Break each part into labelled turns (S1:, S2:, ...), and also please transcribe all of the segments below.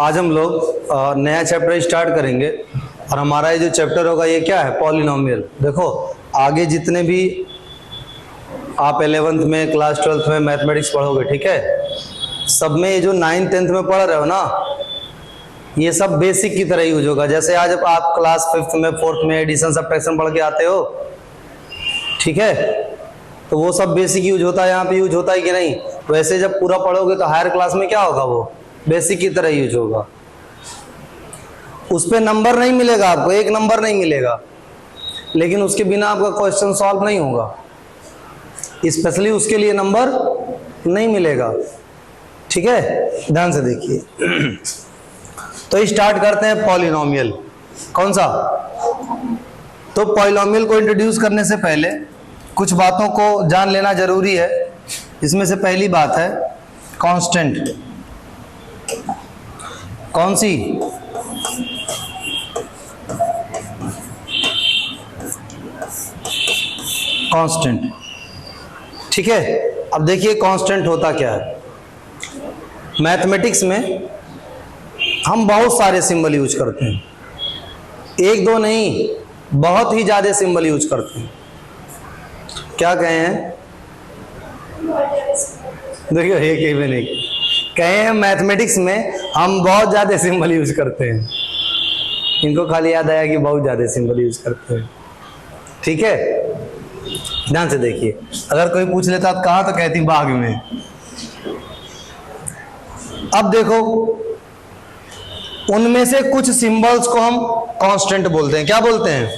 S1: आज हम लोग नया चैप्टर स्टार्ट करेंगे और हमारा ये जो चैप्टर होगा ये क्या है, पॉलिनोमियल। देखो आगे जितने भी आप 11th में क्लास 12th में मैथमेटिक्स पढ़ोगे, ठीक है, सब में ये जो 9th 10th में पढ़ रहे हो ना, ये सब बेसिक की तरह यूज होगा। जैसे आज आप क्लास 5th में 4th में एडिशन सब्ट्रैक्शन पढ़ के आते हो, ठीक है, तो वो सब बेसिक यूज होता है, यहाँ पे यूज होता है कि नहीं। वैसे जब पूरा पढ़ोगे तो हायर क्लास में क्या होगा, वो बेसिक की तरह यूज होगा। उस पे नंबर नहीं मिलेगा आपको, एक नंबर नहीं मिलेगा, लेकिन उसके बिना आपका क्वेश्चन सॉल्व नहीं होगा, स्पेशली उसके लिए नंबर नहीं मिलेगा, ठीक है। ध्यान से देखिए। तो स्टार्ट करते हैं पॉलिनोमियल। कौन सा? तो पॉलिनोमियल को इंट्रोड्यूस करने से पहले कुछ बातों को जान लेना जरूरी है। इसमें से पहली बात है कांस्टेंट। कौन सी? कांस्टेंट, ठीक है। अब देखिए कांस्टेंट होता क्या है। मैथमेटिक्स में हम बहुत सारे सिंबल यूज करते हैं, एक दो नहीं, बहुत ही ज्यादा सिंबल यूज करते हैं। क्या कहे हैं? देखिए एक भी नहीं कहे हैं, मैथमेटिक्स में हम बहुत ज्यादा सिंबल यूज करते हैं। इनको खाली याद आया कि बहुत ज्यादा सिंबल यूज करते हैं, ठीक है। ध्यान से देखिए, अगर कोई पूछ लेता तो कहाँ, तो कहती बाग में। अब देखो उनमें से कुछ सिंबल्स को हम कांस्टेंट बोलते हैं। क्या बोलते हैं?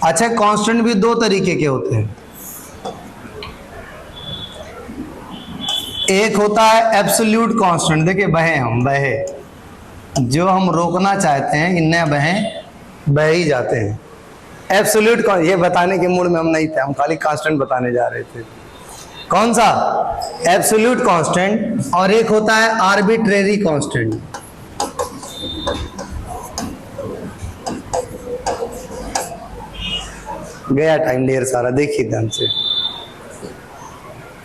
S1: अच्छा, कांस्टेंट भी दो तरीके के होते हैं। एक होता है एब्सोल्यूट कांस्टेंट। देखिए बहे, हम बहे, जो हम रोकना चाहते हैं इन्हें बह ही जाते हैं। एब्सोल्यूट, ये बताने के मूड में हम नहीं थे, हम खाली कांस्टेंट बताने जा रहे थे। कौन सा? Absolute constant. और एक होता है आर्बिट्रेरी कांस्टेंट। गया टाइम ढेर सारा, देखिए ध्यान से।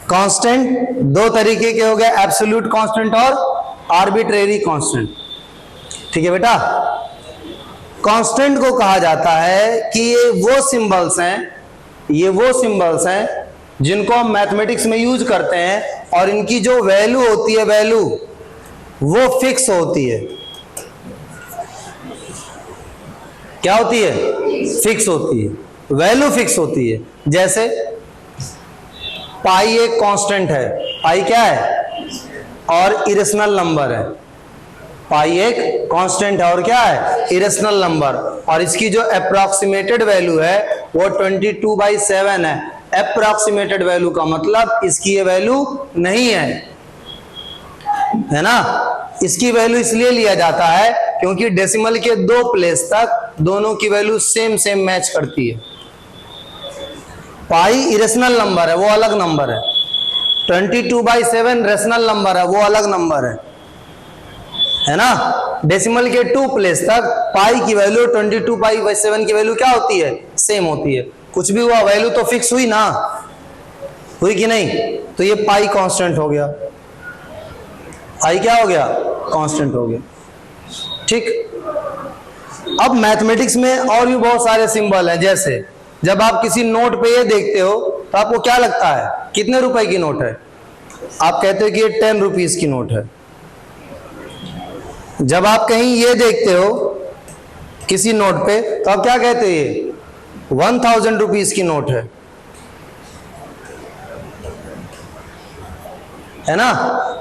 S1: कांस्टेंट दो तरीके के हो गए, एब्सोल्यूट कांस्टेंट और आर्बिट्रेरी कांस्टेंट, ठीक है बेटा। कांस्टेंट को कहा जाता है कि ये वो सिंबल्स हैं जिनको हम मैथमेटिक्स में यूज करते हैं और इनकी जो वैल्यू होती है, वैल्यू वो फिक्स होती है। क्या होती है? फिक्स होती है, वैल्यू फिक्स होती है। जैसे पाई एक कांस्टेंट है, पाई क्या है? और इरेशनल नंबर है। पाई एक कांस्टेंट है और क्या है? Irrational number. और इसकी जो अप्रोक्सीमेटेड वैल्यू है वो 22/7 है। अप्रोक्सीमेटेड वैल्यू का मतलब इसकी ये वैल्यू नहीं है ना। इसकी वैल्यू इसलिए लिया जाता है क्योंकि डेसिमल के दो प्लेस तक दोनों की वैल्यू सेम मैच करती है। पाई इरेशनल नंबर है, वो अलग नंबर है। 22/7 रेशनल नंबर है, वो अलग नंबर है ना। डेसिमल के 2 प्लेस तक पाई की वैल्यू 22/7 की वैल्यू क्या होती है? सेम होती है। कुछ भी हुआ, वैल्यू तो फिक्स हुई ना, हुई कि नहीं? तो ये पाई कांस्टेंट हो गया। पाई क्या हो गया? कांस्टेंट हो गया, ठीक। अब मैथमेटिक्स में और भी बहुत सारे सिंबल हैं। जैसे जब आप किसी नोट पे ये देखते हो तो आपको क्या लगता है? कितने रुपए की नोट है? आप कहते हो कि ये 10 रुपीज की नोट है। जब आप कहीं ये देखते हो किसी नोट पे तो आप क्या कहते हो? ये 1000 रुपीज की नोट है ना।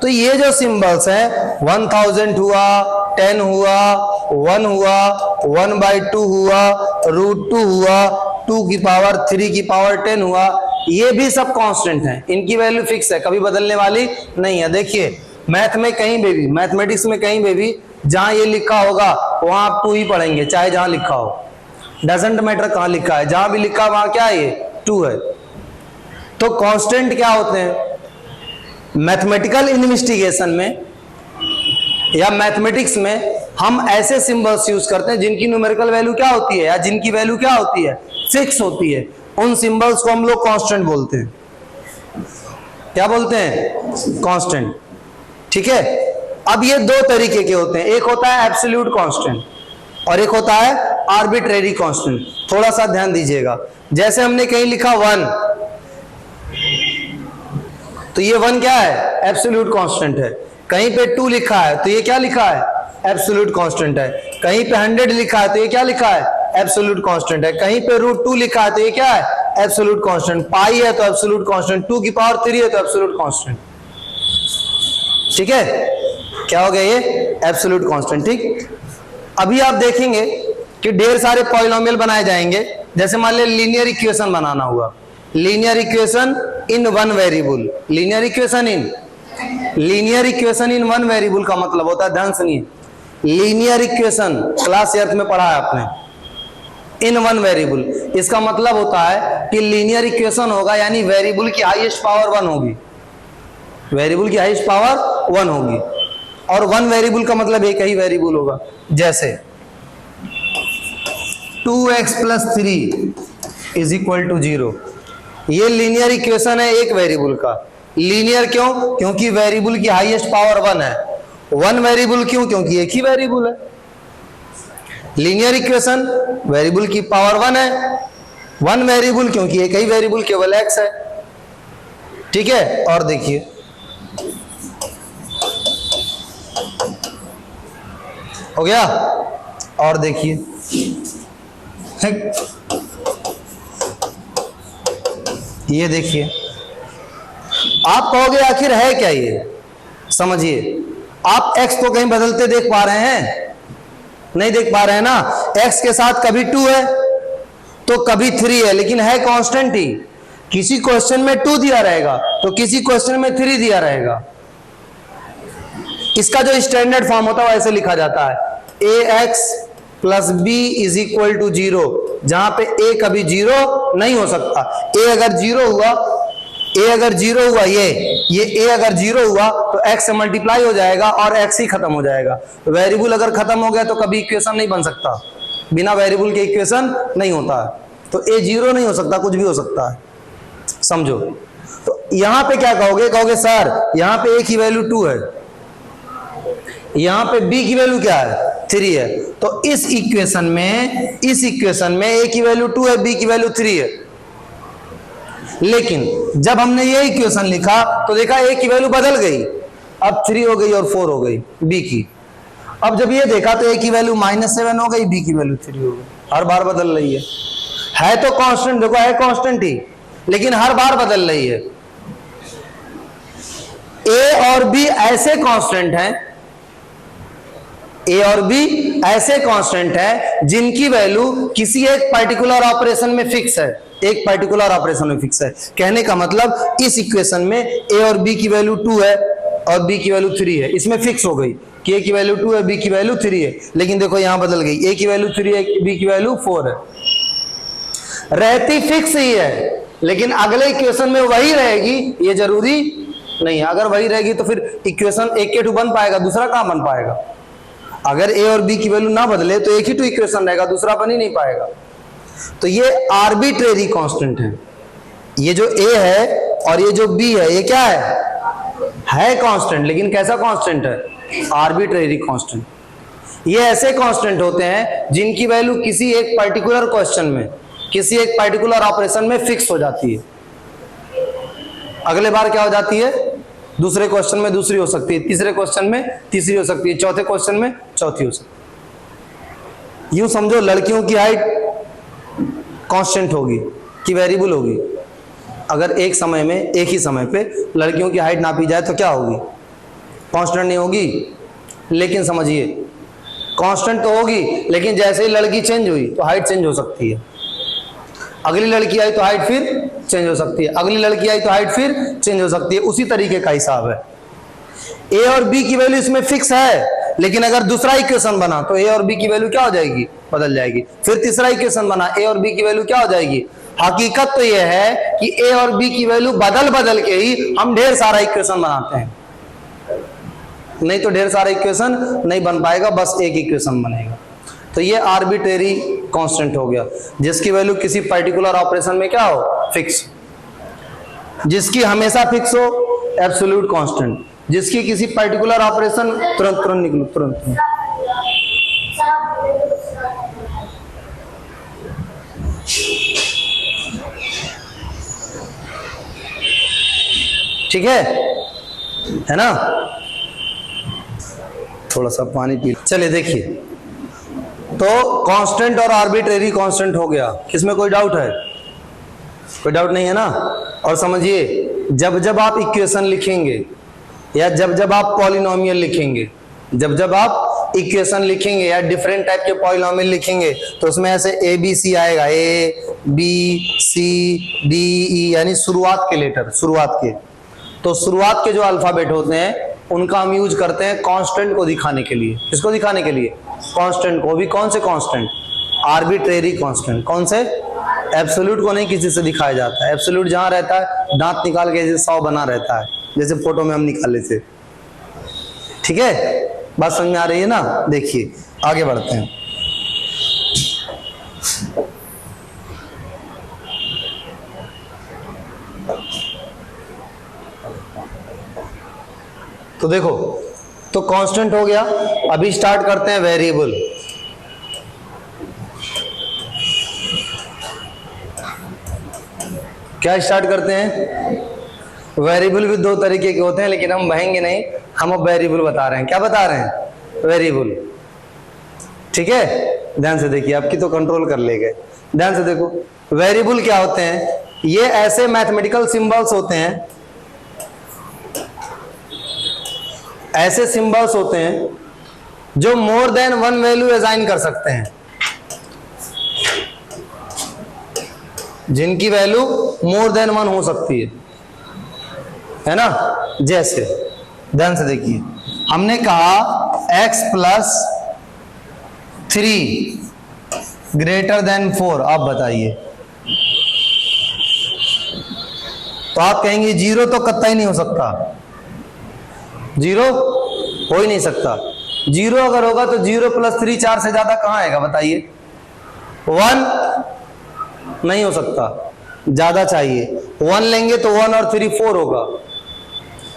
S1: तो ये जो सिंबल्स हैं, 1000 हुआ, 10 हुआ, 1 हुआ, 1/2 हुआ, √2 हुआ, 2 की पावर 3 की पावर 10 हुआ, ये भी सब कांस्टेंट हैं। इनकी वैल्यू फिक्स है, कभी बदलने वाली नहीं है। देखिए मैथ में कहीं पे भी, मैथमेटिक्स में कहीं पे भी जहां ये लिखा होगा वहां आप 2 ही पढ़ेंगे, चाहे जहां लिखा हो, डजंट मैटर कहां लिखा है, जहां भी लिखा है वहां क्या है? ये 2 है। तो कांस्टेंट क्या होते हैं? मैथमेटिकल इन्वेस्टिगेशन में या मैथमेटिक्स में हम ऐसे सिंबल्स यूज करते हैं जिनकी न्यूमेरिकल वैल्यू क्या होती है, या जिनकी वैल्यू क्या होती है? फिक्स होती है। उन सिंबल्स को हम लोग कांस्टेंट बोलते हैं। क्या बोलते हैं? कांस्टेंट, ठीक है। अब ये दो तरीके के होते हैं, एक होता है एब्सोल्यूट कांस्टेंट और एक होता है आर्बिट्रेरी कांस्टेंट। थोड़ा सा ध्यान दीजिएगा, जैसे हमने कहीं लिखा 1, तो ये 1 क्या है? एब्सोल्यूट कांस्टेंट है। कहीं पे 2 लिखा है तो ये क्या लिखा है? एब्सोल्यूट कांस्टेंट है। कहीं पे 100 लिखा है तो ये क्या लिखा है? एब्सोल्यूट कांस्टेंट है। कहीं पे √2 लिखा है तो ये क्या है? Absolute constant. पाई है तो एब्सोल्यूट कांस्टेंट, 2 की पावर 3 है तो एब्सोल्यूट कांस्टेंट। ठीक है, क्या हो गया ये? Absolute constant. ठीक, अभी आप देखेंगे कि ढेर सारे पॉलिनोमियल बनाए जाएंगे। जैसे मान लिया लीनियर इक्वेशन बनाना हुआ, linear equation in one variable, linear equation in one variable का मतलब होता है, ध्यान सुनिए, लीनियर इक्वेशन क्लास 8 में पढ़ा है आपने, इन वन वेरिएबल, इसका मतलब होता है कि लीनियर इक्वेशन होगा यानी वेरिएबल की हाईएस्ट पावर 1 होगी, वेरिएबल की हाईएस्ट पावर 1 होगी। और वन वेरिएबल का मतलब एक ही वेरिएबल होगा। जैसे 2x + 3 = 0, ये लीनियर इक्वेशन है एक वेरिएबल का। लीनियर क्यों? क्योंकि वेरिएबल की हाईएस्ट पावर 1 है। वन वेरिएबल क्यों? क्योंकि एक ही वेरिएबल है। लीनियर इक्वेशन, वेरिएबल की पावर 1 है। वन वेरिएबल क्योंकि एक ही वेरिएबल केवल x है। ठीक है, और देखिए हो गया। और देखिए ये देखिए, आप कहोगे आखिर है क्या ये? समझिए, आप x को कहीं बदलते देख पा रहे हैं? नहीं देख पा रहे हैं ना। x के साथ कभी 2 है तो कभी 3 है, लेकिन है कांस्टेंट ही। किसी क्वेश्चन में 2 दिया रहेगा तो किसी क्वेश्चन में 3 दिया रहेगा। इसका जो स्टैंडर्ड फॉर्म होता है वैसे लिखा जाता है, ax + b = 0, जहां पे a कभी 0 नहीं हो सकता। a अगर 0 हुआ, a अगर 0 हुआ, ये a अगर 0 हुआ तो x से मल्टीप्लाई हो जाएगा और x ही खत्म हो जाएगा। वेरिएबल अगर खत्म हो गया तो कभी इक्वेशन नहीं बन सकता, बिना वेरिएबल के इक्वेशन नहीं होता है। तो a 0 नहीं हो सकता, कुछ भी हो सकता है, समझो। तो यहां पे क्या कहोगे? कहोगे सर यहां पे a की वैल्यू 2 है, यहां पे b की वैल्यू क्या है? 3 है। तो इस इक्वेशन में a की वैल्यू 2 है, b की वैल्यू 3 है। लेकिन जब हमने ये इक्वेशन लिखा तो देखा a की वैल्यू बदल गई, अब 3 हो गई और 4 हो गई b की। अब जब ये देखा तो a की वैल्यू -7 हो गई, b की वैल्यू 3 हो गई। हर बार बदल रही है तो कांस्टेंट, देखो है कांस्टेंट ही, लेकिन हर बार बदल रही है। a और b ऐसे कांस्टेंट हैं, a और b ऐसे कांस्टेंट है जिनकी वैल्यू किसी एक पर्टिकुलर ऑपरेशन में फिक्स है, एक पर्टिकुलर ऑपरेशन में फिक्स है। कहने का मतलब इस इक्वेशन में a और b की वैल्यू 2 है और b की वैल्यू 3 है, इसमें फिक्स हो गई कि a की वैल्यू 2 है, b की वैल्यू 3 है। लेकिन देखो यहां बदल गई, a की वैल्यू 3 है, b की वैल्यू 4 है। रहती फिक्स ही है, लेकिन अगले इक्वेशन में वही रहेगी ये जरूरी नहीं है। अगर वही रहेगी तो फिर इक्वेशन एक के 2 बन पाएगा, दूसरा कहां बन पाएगा? अगर a और b की वैल्यू ना बदले तो एक ही 2 इक्वेशन रहेगा, दूसरा बन ही नहीं पाएगा। तो ये आर्बिट्रेरी कांस्टेंट है। ये जो a है और ये जो b है, ये क्या है कांस्टेंट, लेकिन कैसा कांस्टेंट है? Arbitrary constant. ये ऐसे कांस्टेंट होते हैं जिनकी वैल्यू किसी एक पर्टिकुलर क्वेश्चन में, किसी एक पर्टिकुलर ऑपरेशन में फिक्स हो जाती है। अगले बार क्या हो जाती है? दूसरे क्वेश्चन में दूसरी हो सकती है, तीसरे क्वेश्चन में तीसरी हो सकती है, चौथे क्वेश्चन में चौथी हो सकती है। यूं समझो लड़कियों की हाइट कांस्टेंट होगी कि वेरिएबल होगी। अगर एक समय में, एक ही समय पे लड़कियों की हाइट नापी जाए तो क्या होगी? कांस्टेंट नहीं होगी। लेकिन समझिए, कांस्टेंट तो होगी, लेकिन जैसे ही लड़की चेंज हुई तो हाइट चेंज हो सकती है। अगली लड़की आई तो हाइट फिर चेंज हो सकती है, अगली लड़की आई तो हाइट फिर चेंज हो सकती है। उसी तरीके का हिसाब है। a और b की वैल्यू इसमें फिक्स है, लेकिन अगर दूसरा इक्वेशन बना तो a और b की वैल्यू क्या हो जाएगी? बदल जाएगी। फिर तीसरा इक्वेशन बना, a और b की वैल्यू क्या हो जाएगी? हकीकत तो यह है कि a और b की वैल्यू बदल बदल के ही हम ढेर सारा इक्वेशन बनाते हैं, नहीं तो ढेर सारा इक्वेशन नहीं बन पाएगा, बस एक इक्वेशन बनेगा। तो ये आर्बिट्रेरी कांस्टेंट हो गया, जिसकी वैल्यू किसी पर्टिकुलर ऑपरेशन में क्या हो? फिक्स। जिसकी हमेशा फिक्स हो, एब्सोल्यूट कांस्टेंट। जिसकी किसी पर्टिकुलर ऑपरेशन, तुरंत तुरंत निकलो, तुरंत। ठीक है ना? थोड़ा सा पानी पी। चलिए देखिए, तो कांस्टेंट और आर्बिट्रेरी कांस्टेंट हो गया, इसमें कोई डाउट है? कोई डाउट नहीं है ना? और समझिए, जब जब आप इक्वेशन लिखेंगे या जब जब आप पॉलिनोमियल लिखेंगे, जब जब आप इक्वेशन लिखेंगे या डिफरेंट टाइप के पॉलिनोमियल लिखेंगे, तो उसमें ऐसे ए बी सी आएगा, ए बी सी डी ई, यानी शुरुआत के लेटर, शुरुआत के। तो शुरुआत के जो अल्फाबेट होते हैं उनका हम यूज करते हैं कांस्टेंट को दिखाने के लिए। किसको दिखाने के लिए? कांस्टेंट को। भी कौन से कांस्टेंट? Arbitrary constant. कौन से? एब्सोल्यूट को नहीं किसी से दिखाया जाता है। एब्सोल्यूट जहां रहता है दांत निकाल के जैसे 100 बना रहता है, जैसे फोटो में हम निकाले थे। ठीक है, बात समझ में आ रही है ना? देखिए आगे बढ़ते हैं। तो देखो, तो कांस्टेंट हो गया। अभी स्टार्ट करते हैं वेरिएबल। क्या स्टार्ट करते हैं? वेरिएबल भी दो तरीके के होते हैं, लेकिन हम बहेंगे नहीं, हम अब वेरिएबल बता रहे हैं। क्या बता रहे हैं? वेरिएबल। ठीक है, ध्यान से देखिए, आपकी तो कंट्रोल कर ले गए। ध्यान से देखो, वेरिएबल क्या होते हैं? ये ऐसे मैथमेटिकल सिंबल्स होते हैं, ऐसे सिंबल्स होते हैं जो more than one value assign कर सकते हैं, जिनकी वैल्यू मोर देन वन हो सकती है ना? जैसे ध्यान से देखिए, हमने कहा x प्लस 3 ग्रेटर देन 4। आप बताइए, तो आप कहेंगे 0 तो कतई नहीं हो सकता, 0 हो ही नहीं सकता। 0 अगर होगा तो 0 प्लस 3 4 से ज्यादा कहां आएगा? बताइए। 1 नहीं हो सकता, ज्यादा चाहिए। 1 लेंगे तो 1 और 3 4 होगा।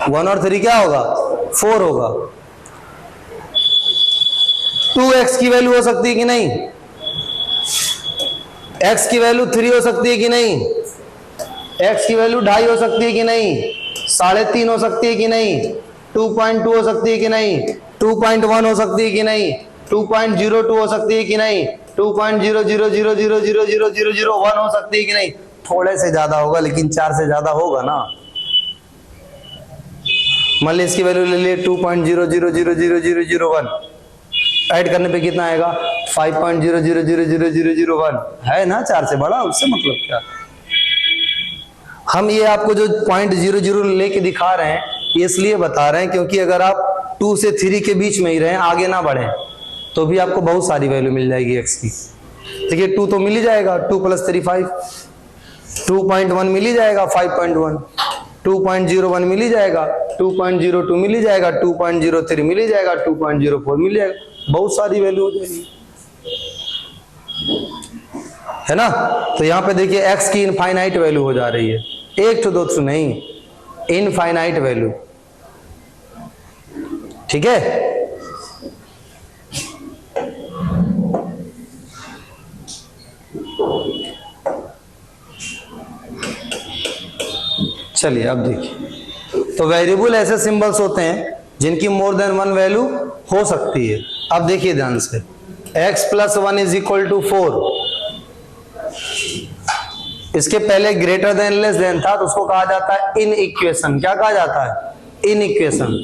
S1: 1 और 3 क्या होगा? 4 होगा। 2x की वैल्यू हो सकती है कि नहीं? x की वैल्यू 3 हो सकती है कि नहीं? x की वैल्यू 2.5 हो सकती है कि नहीं? 3.5 हो सकती है कि नहीं? 2.2 हो सकती है कि नहीं? 2.1 हो सकती है कि नहीं? 2.02 हो सकती है कि नहीं? 2.000000001 हो सकती है कि नहीं? थोड़े से ज्यादा होगा, लेकिन 4 से ज्यादा होगा ना। मान ली इसकी वैल्यू ले लिए 2.0000001, ऐड करने पे कितना आएगा? 5.0000001 है ना? 4 से बड़ा, उससे मतलब क्या? हम ये आपको जो 0.00 लेके दिखा रहे हैं, ये इसलिए बता रहे हैं क्योंकि अगर आप 2 से 3 के बीच में ही रहें, आगे ना बढ़े, तो भी आपको बहुत सारी वैल्यू मिल जाएगी x की। देखिए 2 तो मिल ही जाएगा, 2 + 3 5, 2.1 मिल ही जाएगा, 5.1, 2.01 मिल ही जाएगा, 2.02 मिल ही जाएगा, 2.03 मिल ही जाएगा, 2.04 मिल जाएगा, बहुत सारी वैल्यू हो जाएगी, है ना? तो यहाँ पे देखिए x की इनफाइनाइट वैल्यू हो जा रही है, 1 to 2 नहीं, इनफाइनाइट वैल्यू। ठीक है, चलिए अब देखिए, तो वेरिएबल ऐसे सिंबल्स होते हैं जिनकी मोर देन वन वैल्यू हो सकती है। अब देखिए ध्यान से, x + 1 = 4, इसके पहले ग्रेटर देन लेस देन था, तो उसको कहा जाता है इन इक्वेशन। क्या कहा जाता है? इन इक्वेशन,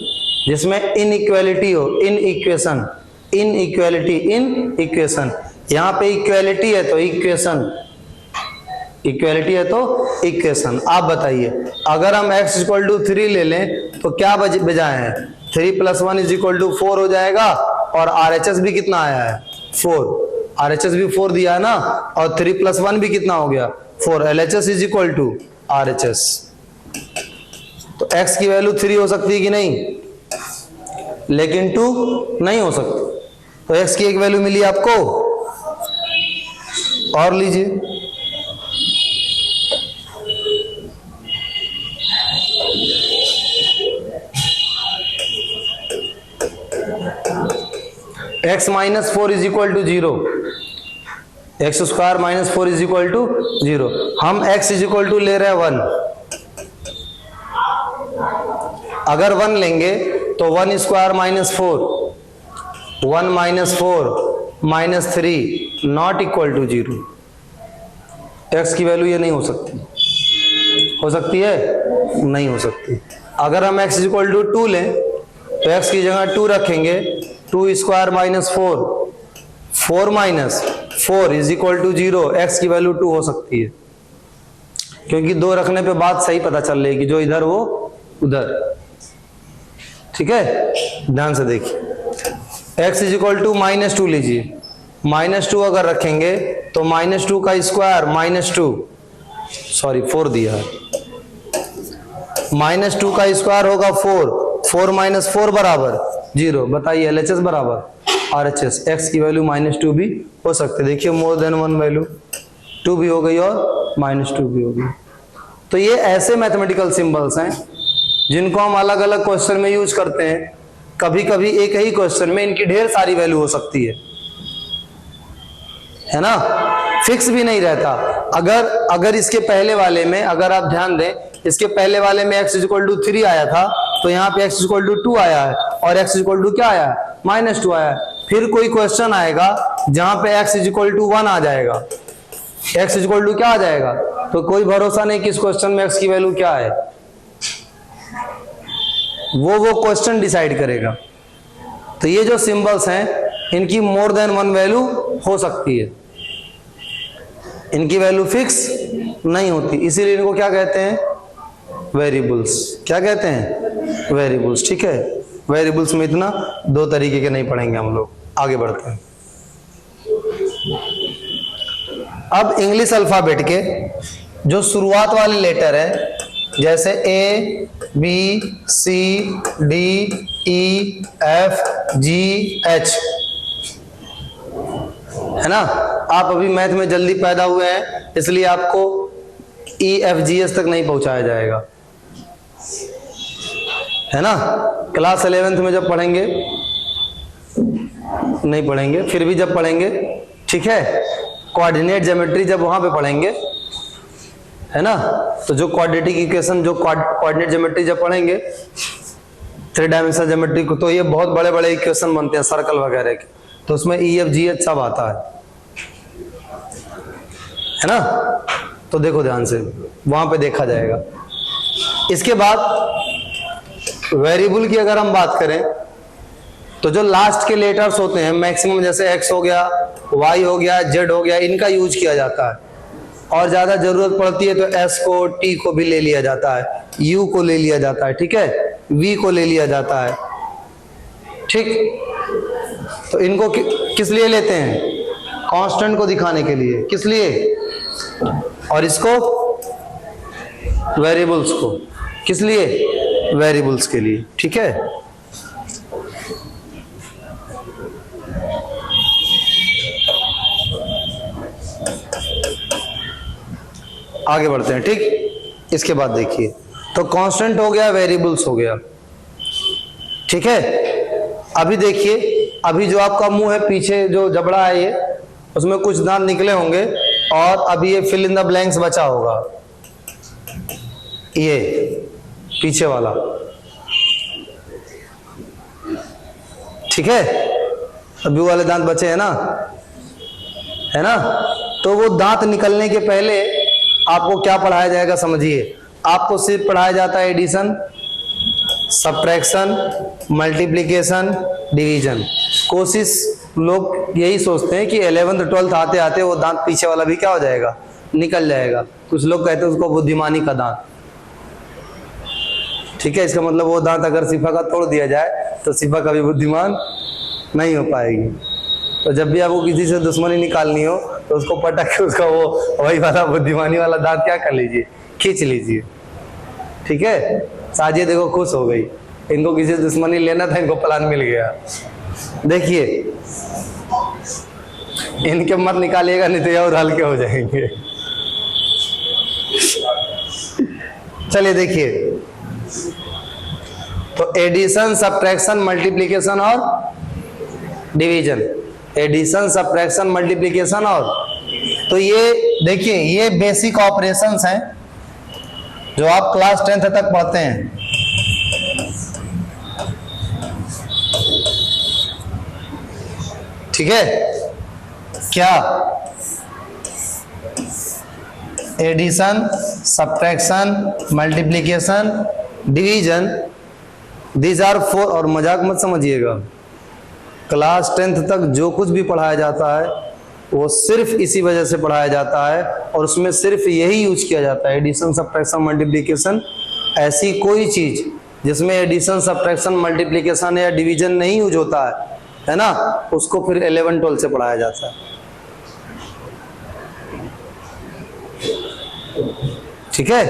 S1: जिसमें इनइक्वालिटी हो, in equation, in equality, in equation. यहां पे इक्वालिटी है तो इक्वेशन, इक्वालिटी है तो इक्वेशन। आप बताइए, अगर हम x = 3 ले लें तो क्या बजाय है? 3 + 1 = 4 हो जाएगा, और RHS भी कितना आया है? 4। RHS भी 4 दिया है ना, और 3 + 1 भी कितना हो गया? 4। LHS = RHS। तो x की वैल्यू 3 हो सकती है कि नहीं? लेकिन 2 नहीं हो सकती। तो x की एक वैल्यू मिली आपको, और लीजिए, x minus 4 is equal to 0, x square minus 4 is equal to 0। हम x इज इक्वल टू ले रहे हैं 1, अगर 1 लेंगे तो 1 square minus 4, 1 minus 4 minus 3 not equal to 0। x की वैल्यू ये नहीं हो सकती, हो सकती है? नहीं हो सकती। अगर हम x इज इक्वल टू 2 लें तो x की जगह 2 रखेंगे, 2 square minus 4, 4 minus 4 is equal to 0। x की वैल्यू 2 हो सकती है, क्योंकि 2 रखने पे बात सही पता चल रही है कि जो इधर वो उधर। ठीक है, ध्यान से देखिए। x is equal to minus 2 लीजिए, माइनस 2 अगर रखेंगे तो माइनस 2 का स्क्वायर माइनस 2, सॉरी 4 दिया है, माइनस 2 का स्क्वायर होगा 4, 4 माइनस 4 बराबर 0। बताइए LHS बराबर RHS। x की वैल्यू माइनस 2 भी हो सकते, देखिए मोर देन 1 वैल्यू, 2 भी हो गई और माइनस 2 भी हो गई। तो ये ऐसे मैथमेटिकल सिंबल्स हैं जिनको हम अलग अलग क्वेश्चन में यूज करते हैं। कभी कभी एक ही क्वेश्चन में इनकी ढेर सारी वैल्यू हो सकती है ना, फिक्स भी नहीं रहता। अगर इसके पहले वाले में, अगर आप ध्यान दें, इसके पहले वाले में x इक्वल टू 3 आया था, तो यहाँ पे x इक्वल टू 2 आया है, और x इक्वल टू क्या आया है? माइनस 2 आया है। फिर कोई क्वेश्चन आएगा जहां पे x इक्वल टू 1 आ जाएगा, x इक्वल टू क्या आ जाएगा, तो कोई भरोसा नहीं कि इस क्वेश्चन में x की वैल्यू क्या है, वो क्वेश्चन डिसाइड करेगा। तो ये जो सिंबल्स हैं इनकी मोर देन 1 वैल्यू हो सकती है, इनकी वैल्यू फिक्स नहीं होती, इसीलिए इनको क्या कहते हैं? वेरिएबल्स। क्या कहते हैं? वेरिएबल्स। ठीक है, वेरिएबल्स में इतना 2 तरीके के नहीं पढ़ेंगे हम लोग, आगे बढ़ते हैं। अब इंग्लिश अल्फाबेट के जो शुरुआत वाले लेटर है, जैसे A B C D E F G H, है ना। आप अभी मैथ में जल्दी पैदा हुए हैं, इसलिए आपको EFGH तक नहीं पहुंचाया जाएगा, है ना। क्लास 11th में जब पढ़ेंगे, नहीं पढ़ेंगे, फिर भी जब पढ़ेंगे, ठीक है, कोऑर्डिनेट ज्योमेट्री जब वहां पे पढ़ेंगे, है ना, तो जो क्वाड्रेटिक इक्वेशन, जो कोऑर्डिनेट ज्योमेट्री जब पढ़ेंगे, 3 डायमेंशनल ज्योमेट्री को, तो ये बहुत बड़े बड़े इक्वेशन बनते हैं सर्कल वगैरह के, तो उसमें EFGH सब आता है ना। तो देखो ध्यान से, वहां पे देखा जाएगा। इसके बाद वेरिएबल की अगर हम बात करें तो जो लास्ट के लेटर्स होते हैं मैक्सिमम, जैसे x हो गया, y हो गया, z हो गया, इनका यूज किया जाता है, और ज्यादा जरूरत पड़ती है तो s को, t को भी ले लिया जाता है, u को ले लिया जाता है, ठीक है, v को ले लिया जाता है, ठीक। तो इनको किस लिए लेते हैं? कांस्टेंट को दिखाने के लिए। किस लिए? और इसको वेरिएबल्स को किस लिए? वेरिएबल्स के लिए, ठीक है। आगे बढ़ते हैं, ठीक। इसके बाद देखिए, तो कांस्टेंट हो गया, वेरिएबल्स हो गया, ठीक है। अभी देखिए, अभी जो आपका मुंह है, पीछे जो जबड़ा है, ये उसमें कुछ दांत निकले होंगे, और अभी ये फिल इन द ब्लैंक्स बचा होगा, ये पीछे वाला, ठीक है। अभी वाले दांत बचे हैं ना, है ना। तो वो दांत निकलने के पहले आपको क्या पढ़ाया जाएगा, समझिए। आपको सिर्फ पढ़ाया जाता है एडिशन, सब्ट्रैक्शन, मल्टीप्लिकेशन, डिवीजन। कोशिश लोग यही सोचते हैं कि 11th 12th आते आते वो दांत पीछे वाला भी क्या हो जाएगा, निकल जाएगा। कुछ लोग कहते हैं उसको बुद्धिमानी का दांत, ठीक है। इसका मतलब वो दांत अगर सिफा का तोड़ दिया जाए तो सिफा कभी बुद्धिमान नहीं हो पाएगी। तो जब भी आपको किसी से दुश्मनी निकालनी हो तो उसको पटक के उसका वो वही वाला बुद्धिमानी वाला दांत क्या कर लीजिए, खींच लीजिए, ठीक है। साजिए देखो खुश हो गई, इनको किसी से दुश्मनी लेना था, इनको प्लान मिल गया। देखिए, इनके मत निकालिएगा, नहीं तो ये और हल्के हो जाएंगे। चलिए देखिए, तो एडिशन, सब्ट्रैक्शन, मल्टीप्लिकेशन और डिवीजन, एडिशन, सब्ट्रैक्शन, मल्टीप्लिकेशन और, तो ये देखिए ये बेसिक ऑपरेशंस हैं जो आप क्लास 10th तक पढ़ते हैं। ठीक है, क्या addition, subtraction, multiplication, division, these are 4, और मजाक मत समझिएगा, क्लास 10th तक जो कुछ भी पढ़ाया जाता है वो सिर्फ इसी वजह से पढ़ाया जाता है और उसमें सिर्फ यही यूज किया जाता है, एडिशन, सब्ट्रैक्शन, मल्टीप्लिकेशन। ऐसी कोई चीज जिसमें एडिशन, सब्ट्रैक्शन, मल्टीप्लिकेशन या डिवीजन नहीं यूज होता है ना, उसको फिर 11-12 से पढ़ाया जाता है। ठीक है,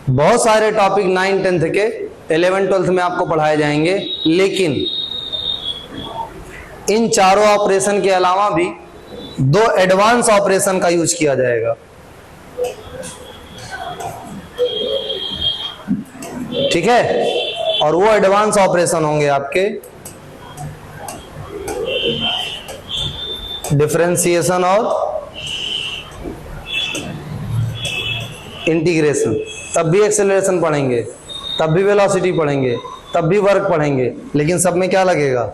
S1: बहुत सारे टॉपिक 9-10 के 11-12 में आपको पढ़ाए जाएंगे, लेकिन इन चारों ऑपरेशन के अलावा भी 2 एडवांस ऑपरेशन का यूज किया जाएगा। ठीक है, और वो एडवांस ऑपरेशन होंगे आपके डिफरेंशिएशन और इंटीग्रेशन। तब भी एक्सेलरेशन पढ़ेंगे, तब भी वेलोसिटी पढ़ेंगे, तब भी वर्क पढ़ेंगे, लेकिन सब में क्या लगेगा,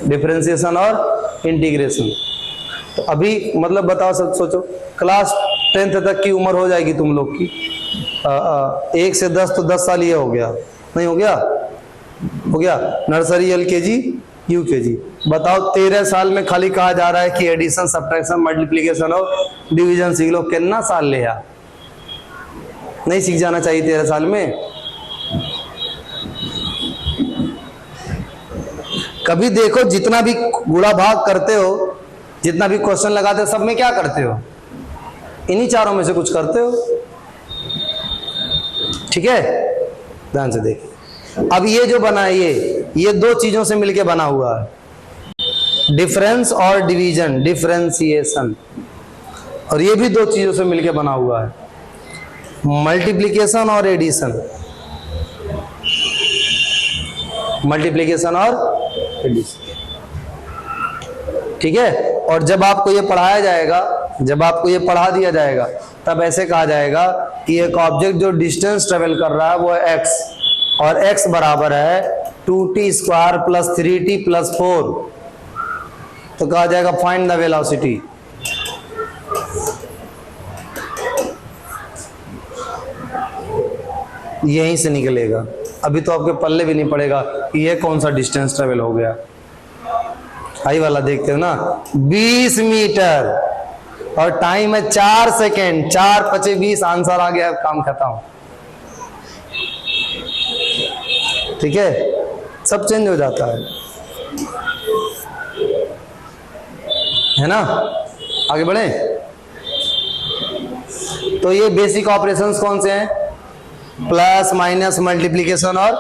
S1: डिफरेंशिएशन और इंटीग्रेशन। तो अभी मतलब बताओ, सब सोचो, क्लास 10th तक की उम्र हो जाएगी तुम लोग की, 1 से 10 तो 10 साल ये हो गया, नहीं हो गया, हो गया, नर्सरी, LKG, UKG। बताओ 13 साल में खाली कहा जा रहा है कि एडिशन, सब्ट्रैक्शन, मल्टीप्लिकेशन और डिवीजन सीख लो, कितना साल लिया, नहीं सीख जाना चाहिए 13 साल में? कभी देखो जितना भी गुणा भाग करते हो, जितना भी क्वेश्चन लगाते हो, सब में क्या करते हो, इन्हीं चारों में से कुछ करते हो। ठीक है, ध्यान से देखिए। अब ये जो बना है ये 2 चीजों से मिलके बना हुआ है, डिफरेंस और डिवीजन, डिफरेंशिएशन, और ये भी 2 चीजों से मिलके बना हुआ है, मल्टीप्लिकेशन और एडिशन, मल्टीप्लिकेशन और एडिशन। ठीक है, और जब आपको ये पढ़ाया जाएगा, जब आपको ये पढ़ा दिया जाएगा, तब ऐसे कहा जाएगा कि एक ऑब्जेक्ट जो डिस्टेंस ट्रेवल कर रहा है वो है x, और x बराबर है 2t² + 3t + 4, तो कहा जाएगा फाइंड द वेलोसिटी। यहीं से निकलेगा, अभी तो आपके पल्ले भी नहीं पड़ेगा कि ये कौन सा डिस्टेंस ट्रेवल हो गया। हाई वाला देखते हो ना, 20 मीटर और टाइम है 4 सेकेंड, 4 × 5 = 20, आंसर आ गया, काम खत्म। ठीक है, सब चेंज हो जाता है ना। आगे बढ़े, तो ये बेसिक ऑपरेशंस कौन से हैं, प्लस, माइनस, मल्टीप्लिकेशन और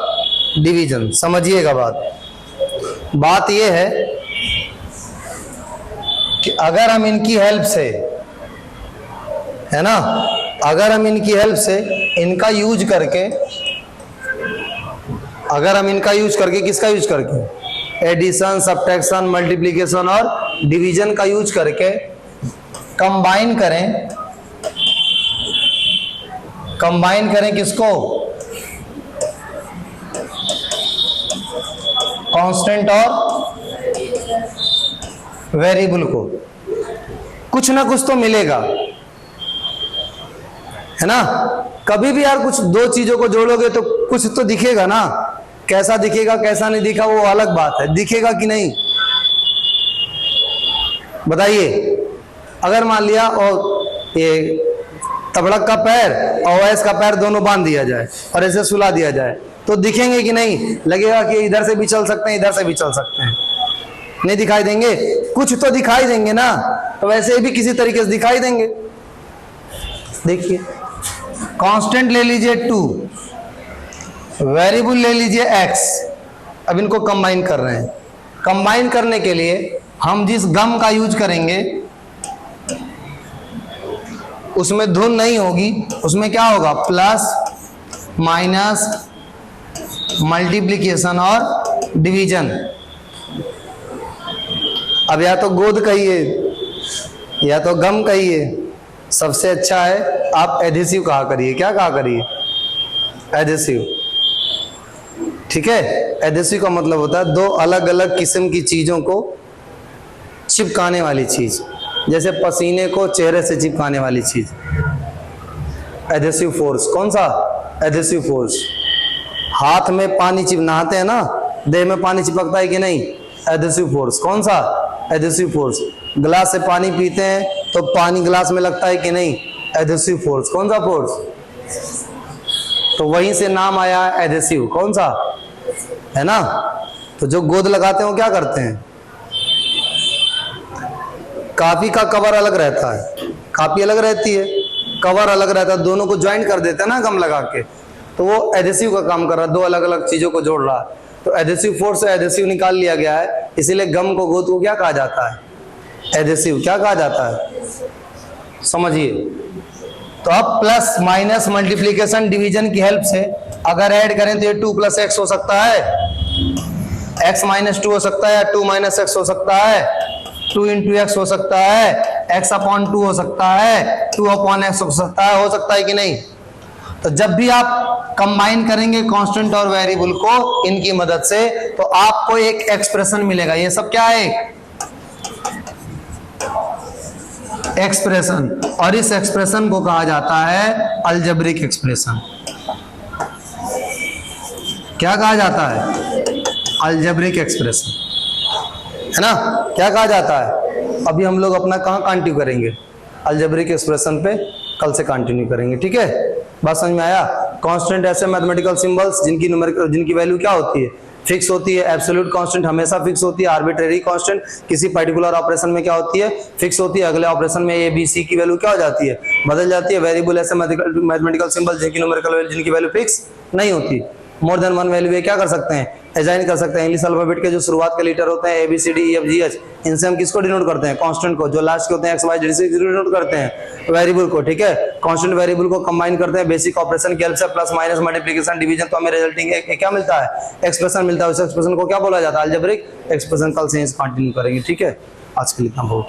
S1: डिवीजन। समझिएगा बात ये है कि अगर हम इनकी हेल्प से, है ना, अगर हम इनकी हेल्प से इनका यूज करके, अगर हम इनका यूज करके, किसका यूज करके, एडिशन, सब्ट्रैक्शन, मल्टीप्लिकेशन और डिवीजन का यूज करके कंबाइन करें, कंबाइन करें किसको, कांस्टेंट और वेरिएबल को, कुछ ना कुछ तो मिलेगा, है ना। कभी भी यार कुछ 2 चीजों को जोड़ोगे तो कुछ तो दिखेगा ना, कैसा दिखेगा कैसा नहीं दिखा वो अलग बात है, दिखेगा कि नहीं बताइए। अगर मान लिया और ये तबड़क का पैर और वैस का पैर दोनों बांध दिया जाए और ऐसे सुला दिया जाए तो दिखेंगे कि नहीं, लगेगा कि इधर से भी चल सकते हैं, इधर से भी चल सकते हैं, नहीं दिखाई देंगे, कुछ तो दिखाई देंगे ना, तो वैसे भी किसी तरीके से दिखाई देंगे। देखिए कांस्टेंट ले लीजिए 2, वेरिएबल ले लीजिए x, अब इनको कंबाइन कर रहे हैं। कंबाइन करने के लिए हम जिस गम का यूज करेंगे उसमें धुन नहीं होगी, उसमें क्या होगा, प्लस, माइनस, मल्टीप्लिकेशन और डिवीजन। अब या तो गोद कहिए या तो गम कहिए, सबसे अच्छा है आप एडहेसिव कहा करिए। क्या कहा करिए? एडहेसिव। ठीक है, एडहेसिव का मतलब होता है दो अलग अलग किस्म की चीजों को चिपकाने वाली चीज, जैसे पसीने को चेहरे से चिपकाने वाली चीज, एडहेसिव फोर्स। कौन सा? Adhesive force. हाथ में पानी नहाते हैं ना, देह में पानी चिपकता है कि नहीं? Adhesive force. कौन सा? Adhesive force. गिलास से पानी पीते हैं तो पानी गिलास में लगता है कि नहीं? Adhesive force. कौन सा फोर्स? तो वहीं से नाम आया एडहेसिव। कौन सा? है ना। तो जो गोद लगाते हैं वो क्या करते हैं? काफी का कवर अलग रहता है, काफी अलग रहती है, कवर अलग रहता है, दोनों को ज्वाइंट कर देते हैं ना गम लगा के, तो वो एडहेसिव का काम कर रहा है, दो अलग अलग चीजों को जोड़ रहा है। तो एडहेसिव फोर्स से एडहेसिव निकाल लिया गया है, इसीलिए गम को गोद को क्या कहा जाता है? एडहेसिव। क्या कहा जाता है? समझिए। तो अब प्लस माइनस मल्टीप्लीकेशन डिवीजन की हेल्प से अगर ऐड करें तो ये 2 + x हो सकता है, x - 2 हो सकता है, 2 - x हो सकता है, 2 × x हो सकता है, x/2 हो सकता है, 2/x हो सकता है कि नहीं? तो जब भी आप कंबाइन करेंगे कांस्टेंट और वेरिएबल को इनकी मदद से, तो आपको एक एक्सप्रेशन मिलेगा। ये सब क्या है? एक्सप्रेशन। और इस एक्सप्रेशन को कहा जाता है अलजेब्रिक एक्सप्रेशन। क्या कहा जाता है? अलजेब्रिक एक्सप्रेशन, है ना। क्या कहा जाता है? अभी हम लोग अपना कहाँ कंटिन्यू करेंगे? अलजेब्रिक एक्सप्रेशन पे कल से कंटिन्यू करेंगे। ठीक है, बात समझ में आया? कांस्टेंट ऐसे मैथमेटिकल सिंबल्स जिनकी वैल्यू क्या होती है? फिक्स होती है। एब्सोल्यूट कांस्टेंट हमेशा फिक्स होती है। आर्बिट्रेरी कांस्टेंट किसी पर्टिकुलर ऑपरेशन में क्या होती है? फिक्स होती है। अगले ऑपरेशन में ए बी सी की वैल्यू क्या हो जाती है? बदल जाती है। वेरिएबल ऐसे मैथमेटिकल सिंबल जिनकी वैल्यू फिक्स नहीं होती, मोर देन वन वैल्यू क्या कर सकते हैं? असाइन कर सकते हैं। इंग्लिश अल्फाबेट के जो शुरुआत के लेटर होते हैं A B C D E F G H, इनसे हम किसको डिनोट करते हैं? कांस्टेंट को। जो लास्ट के होते हैं एक्स वाई जेड से डिनोट करते हैं वेरिएबल को। ठीक है, कांस्टेंट वेरिएबल को कंबाइन करते हैं बेसिक ऑपरेशन की हेल्प से, प्लस माइनस मल्टीप्लिकेशन डिवीजन, तो हमें रिजल्टिंग क्या मिलता है? एक्सप्रेशन मिलता है। उस एक्सप्रेशन को क्या बोला जाता है? Algebraic expression. कल से कंटिन्यू करेंगे। ठीक है, आज के लिए इतना बहुत।